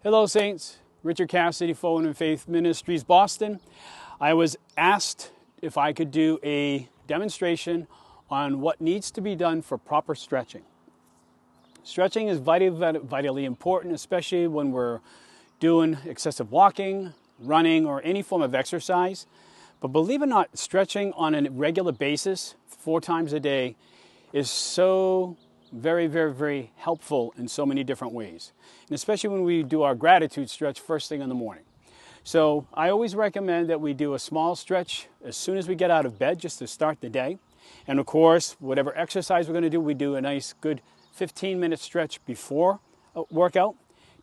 Hello, Saints. Richard Cassidy, Forward in Faith Ministries, Boston. I was asked if I could do a demonstration on what needs to be done for proper stretching. Stretching is vitally important, especially when we're doing excessive walking, running, or any form of exercise. But believe it or not, stretching on a regular basis, 4 times a day, is so very helpful in so many different ways. And especially when we do our gratitude stretch first thing in the morning. So I always recommend that we do a small stretch as soon as we get out of bed, just to start the day. And of course, whatever exercise we're going to do, we do a nice good 15-minute stretch before a workout,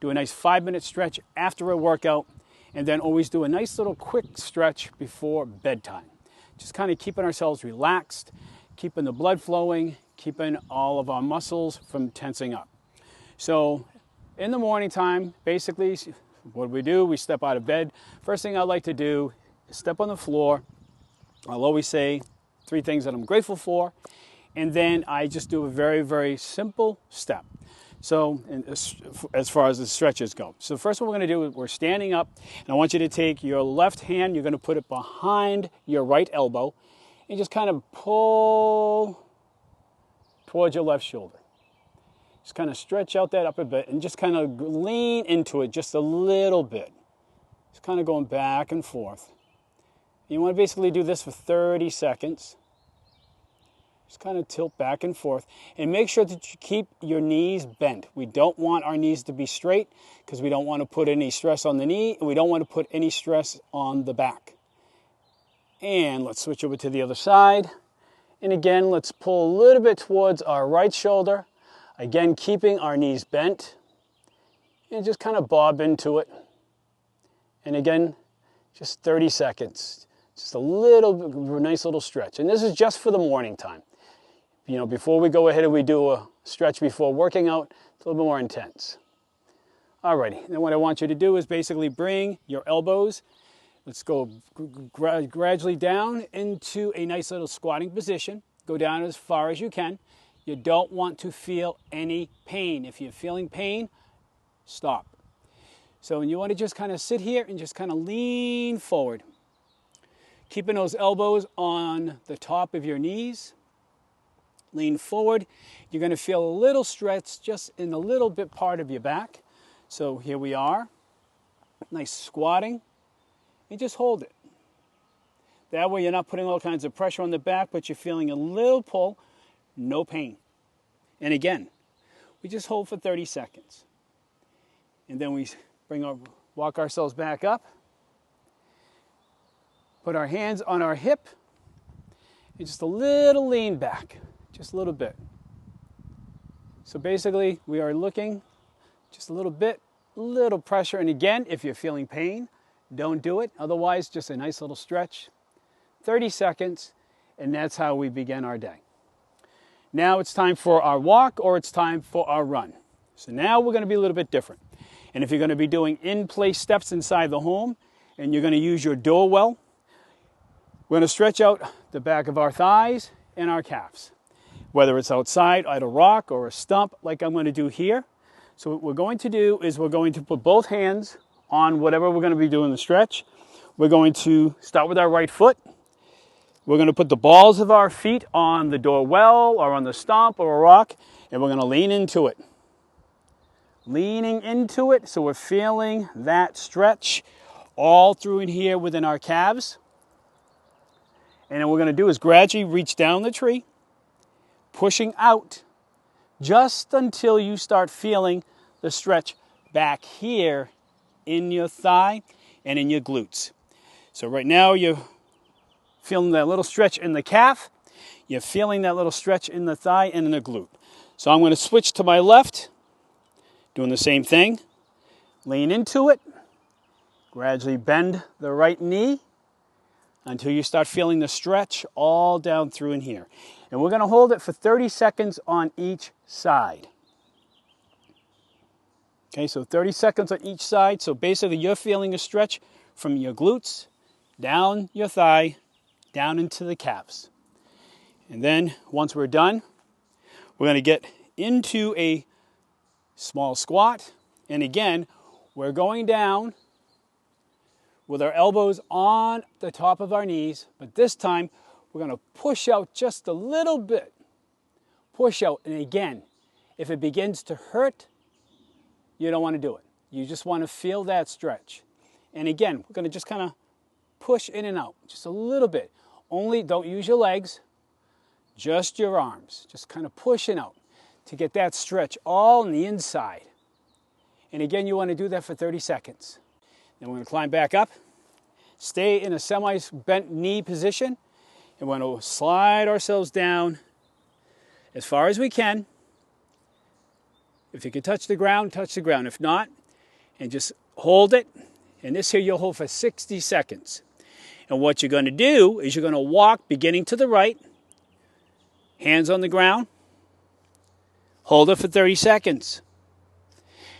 do a nice 5-minute stretch after a workout, and then always do a nice little quick stretch before bedtime. Just kind of keeping ourselves relaxed, keeping the blood flowing, keeping all of our muscles from tensing up. So in the morning time, basically, what do? We step out of bed. First thing I like to do is step on the floor. I'll always say 3 things that I'm grateful for. And then I just do a very simple step. So as far as the stretches go. So first what we're going to do is we're standing up. And I want you to take your left hand. You're going to put it behind your right elbow. And just kind of pull towards your left shoulder. Just kind of stretch out that upper bit and just kind of lean into it just a little bit. Just kind of going back and forth. You want to basically do this for 30 seconds. Just kind of tilt back and forth. And make sure that you keep your knees bent. We don't want our knees to be straight because we don't want to put any stress on the knee and we don't want to put any stress on the back. And let's switch over to the other side. And again, let's pull a little bit towards our right shoulder. Again, keeping our knees bent. And just kind of bob into it. And again, just 30 seconds. Just a nice little stretch. And this is just for the morning time. You know, before we go ahead and we do a stretch before working out, it's a little bit more intense. Alrighty, then what I want you to do is basically bring your elbows. Let's go gradually down into a nice little squatting position. Go down as far as you can. You don't want to feel any pain. If you're feeling pain, stop. So you want to just kind of sit here and just kind of lean forward. Keeping those elbows on the top of your knees. Lean forward. You're going to feel a little stretch just in a little bit part of your back. So here we are. Nice squatting. And just hold it. That way you're not putting all kinds of pressure on the back, but you're feeling a little pull, no pain. And again, we just hold for 30 seconds. And then we walk ourselves back up. Put our hands on our hip. And just a little lean back. Just a little bit. So basically, we are looking just a little bit, little pressure. And again, if you're feeling pain, don't do it. Otherwise, just a nice little stretch. 30 seconds, and that's how we begin our day. Now it's time for our walk or it's time for our run. So now we're going to be a little bit different. And if you're going to be doing in-place steps inside the home and you're going to use your door well, we're going to stretch out the back of our thighs and our calves. Whether it's outside at a rock or a stump like I'm going to do here. So what we're going to do is we're going to put both hands on whatever we're going to be doing the stretch. We're going to start with our right foot. We're going to put the balls of our feet on the door well or on the stump or a rock, and we're going to lean into it. Leaning into it, so we're feeling that stretch all through in here within our calves. And then what we're going to do is gradually reach down the tree, pushing out just until you start feeling the stretch back here in your thigh and in your glutes. So right now you're feeling that little stretch in the calf. You're feeling that little stretch in the thigh and in the glute. So I'm going to switch to my left, doing the same thing. Lean into it. Gradually bend the right knee until you start feeling the stretch all down through in here. And we're going to hold it for 30 seconds on each side. Okay, so 30 seconds on each side. So basically you're feeling a stretch from your glutes, down your thigh, down into the calves. And then once we're done, we're going to get into a small squat. And again, We're going down with our elbows on the top of our knees, but this time we're going to push out just a little bit. Push out, and again, if it begins to hurt, you don't want to do it. You just want to feel that stretch. And again, we're going to just kind of push in and out, just a little bit. Only don't use your legs, just your arms. Just kind of pushing out to get that stretch all on the inside. And again, you want to do that for 30 seconds. Then we're going to climb back up, stay in a semi-bent knee position, and we're going to slide ourselves down as far as we can. If you can touch the ground, touch the ground. If not, and just hold it. And this here you'll hold for 60 seconds. And what you're going to do is you're going to walk beginning to the right, hands on the ground, hold it for 30 seconds.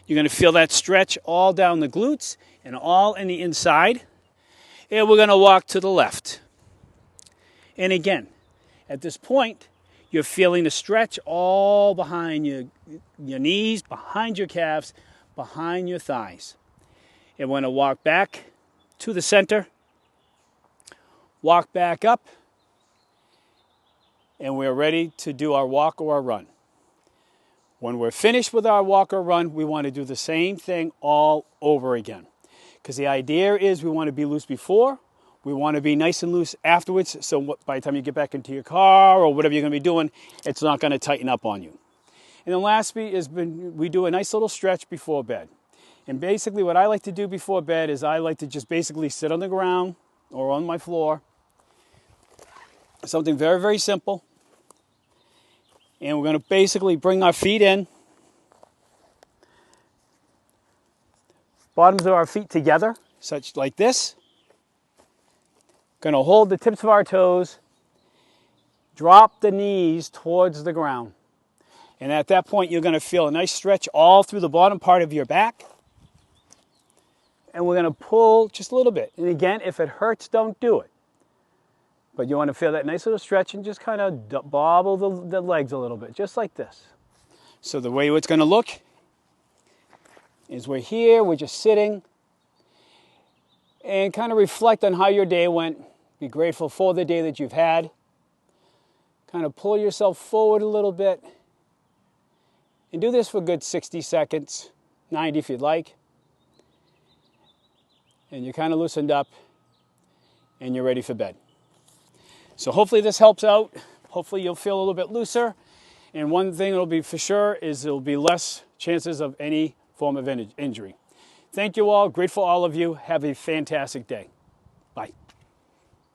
You're going to feel that stretch all down the glutes and all in the inside. And we're going to walk to the left. And again, at this point, you're feeling the stretch all behind your knees, behind your calves, behind your thighs. And we're going to walk back to the center, walk back up, and we're ready to do our walk or our run. When we're finished with our walk or run, we want to do the same thing all over again. Because the idea is we want to be loose before, we want to be nice and loose afterwards, so by the time you get back into your car or whatever you're going to be doing, it's not going to tighten up on you. And then lastly is we do a nice little stretch before bed. And basically what I like to do before bed is I like to just basically sit on the ground or on my floor. Something very, very simple. And we're going to basically bring our feet in. Bottoms of our feet together, such like this. Going to hold the tips of our toes. Drop the knees towards the ground. And at that point, you're going to feel a nice stretch all through the bottom part of your back. And we're going to pull just a little bit. And again, if it hurts, don't do it. But you want to feel that nice little stretch and just kind of bobble the legs a little bit, just like this. So the way it's going to look is we're here, we're just sitting, and kind of reflect on how your day went. Be grateful for the day that you've had. Kind of pull yourself forward a little bit. And do this for a good 60 seconds, 90 if you'd like. And you're kind of loosened up, and you're ready for bed. So hopefully this helps out. Hopefully you'll feel a little bit looser. And one thing that'll be for sure is there'll be less chances of any form of injury. Thank you all. Grateful all of you. Have a fantastic day. Bye.